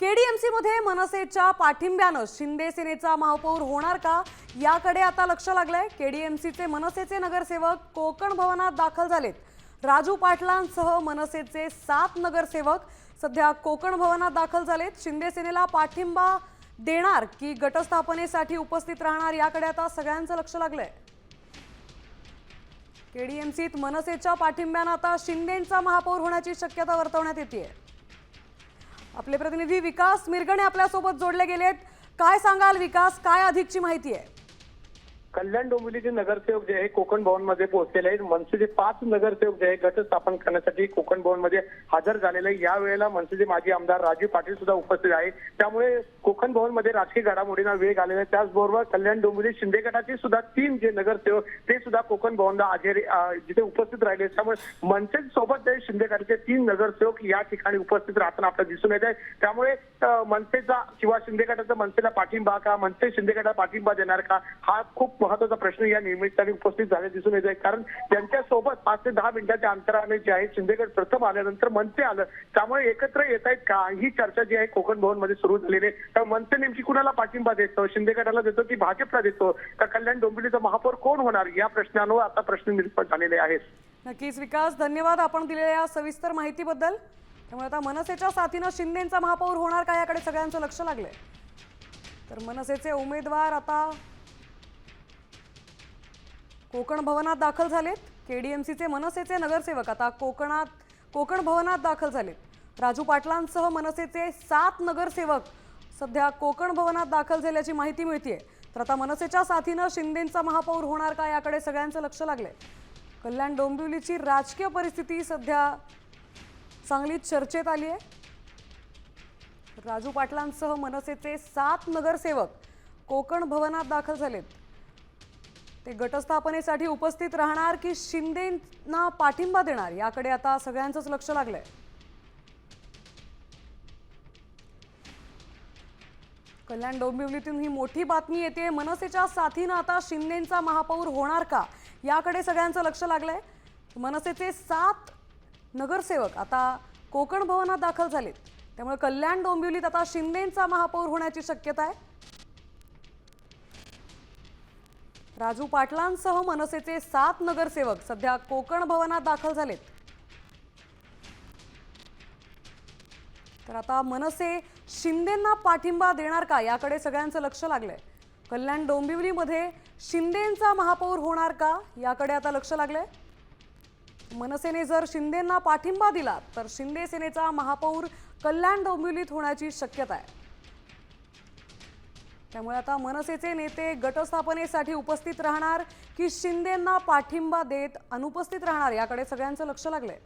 KDMC मध्ये मनसेच्या पाठिंब्यानं शिंदे सेनेचा महापौर होणार का याकडे आता लक्ष लागलंय। केडीएमसीचे मनसेचे नगरसेवक कोकण भवनात दाखल झालेत। राजू पाटलांसह मनसेचे 7 नगरसेवक सध्या कोकण भवनात दाखल झालेत। शिंदे सेनेला पाठिंबा देणार की गटस्थापनेसाठी उपस्थित राहणार याकडे आता सगळ्यांचं लक्ष लागलंय। केडीएमसीत मनसेच्या पाठिंब्यानं आता शिंदेंचा महापौर होण्याची शक्यता वर्तवण्यात येते। आपले प्रतिनिधी विकास मिरगणे आपल्या सोबत जोडले गेलेत। काय सांगाल विकास, काय अधिकची माहिती आहे? कल्याण डोंबिवलीचे नगरसेवक जे आहे कोकण भवन मध्ये पोहोचलेले आहेत। मनसेचे 5 नगरसेवक जे आहे गट स्थापन करण्यासाठी कोकण भवन मध्ये हजर झालेले आहे। या वेळेला मनसेचे माजी आमदार राजू पाटील सुद्धा उपस्थित आहे। त्यामुळे कोकण भवन मध्ये राजकीय घडामोडींना वेग आलेला आहे। त्याचबरोबर कल्याण डोंबिवली शिंदे गटाचे सुद्धा 3 जे नगरसेवक ते सुद्धा कोकण भवनला जिथे उपस्थित राहिले। त्यामुळे मनसे सोबत शिंदे गटाचे 3 नगरसेवक या ठिकाणी उपस्थित राहताना आपल्याला दिसून येत आहे। त्यामुळे मनसेचा किंवा शिंदे गटाचा मनसेला पाठिंबा का, मनसे शिंदे गटाला पाठिंबा देणार का, हा खूप महत्त्वाचा प्रश्न या निमित्ताने उपस्थित झाले दिसून येत आहे। कारण त्यांच्या सोबत 5 ते 10 मिनिटांच्या अंतराने जे आहे शिंदे गट प्रथम आल्यानंतर मनसे आलं, त्यामुळे एकत्र येत आहेत का ही चर्चा जी आहे कोकण भवन मध्ये सुरू झालेली आहे। तर मनसे नेमकी कुणाला पाठिंबा देतो, शिंदे गटाला देतो की भाजपला देतो, तर कल्याण डोंबिवलीचा महापौर कोण होणार या प्रश्नांवर आता प्रश्न निर्माण झालेले आहेत। नक्कीच विकास, धन्यवाद आपण दिलेल्या सविस्तर माहितीबद्दल। त्यामुळे आता मनसेच्या साथीनं शिंदेंचा महापौर होणार का याकडे सगळ्यांचं लक्ष लागलंय। तर मनसेचे उमेदवार आता कोकण भवनात दाखल झालेत। केडीएमसीचे मनसेचे नगरसेवक आता कोकण भवनात दाखल झालेत। राजू पाटलांसह मनसेचे 7 नगरसेवक सध्या कोकण भवनात दाखल झाल्याची माहिती मिळतेय। तर आता मनसेच्या साथीनं शिंदेंचा महापौर होणार का याकडे सगळ्यांचं लक्ष लागलंय। कल्याण डोंबिवलीची राजकीय परिस्थिती सध्या चांगलीच चर्चेत आली आहे। राजू पाटलांसह मनसेचे 7 नगरसेवक कोकण भवनात दाखल झालेत। ते गटस्थापनेसाठी उपस्थित राहणार की शिंदेंना पाठिंबा देणार याकडे आता सगळ्यांचंच लक्ष लागलंय। कल्याण डोंबिवलीतून ही मोठी बातमी येते। मनसेच्या साथीनं आता शिंदेंचा महापौर होणार का याकडे सगळ्यांचं लक्ष लागलंय। मनसेचे 7 नगरसेवक आता कोकण भवनात दाखल झालेत। त्यामुळे कल्याण डोंबिवलीत आता शिंदेंचा महापौर होण्याची शक्यता आहे। राजू पाटलांसह मनसेचे 7 नगरसेवक सध्या कोकण भवनात दाखल झालेत। तर आता मनसे शिंदेंना पाठिंबा देणार का याकडे सगळ्यांचं लक्ष लागलंय। कल्याण डोंबिवलीमध्ये शिंदेंचा महापौर होणार का याकडे आता लक्ष लागलंय। मनसेने जर शिंदेंना पाठिंबा दिला तर शिंदे सेनेचा महापौर कल्याण डोंबिवलीत होण्याची शक्यता आहे। त्यामुळे आता मनसेचे नेते गटस्थापनेसाठी उपस्थित राहणार की शिंदेंना पाठिंबा देत अनुपस्थित राहणार याकडे सगळ्यांचं लक्ष लागलंय।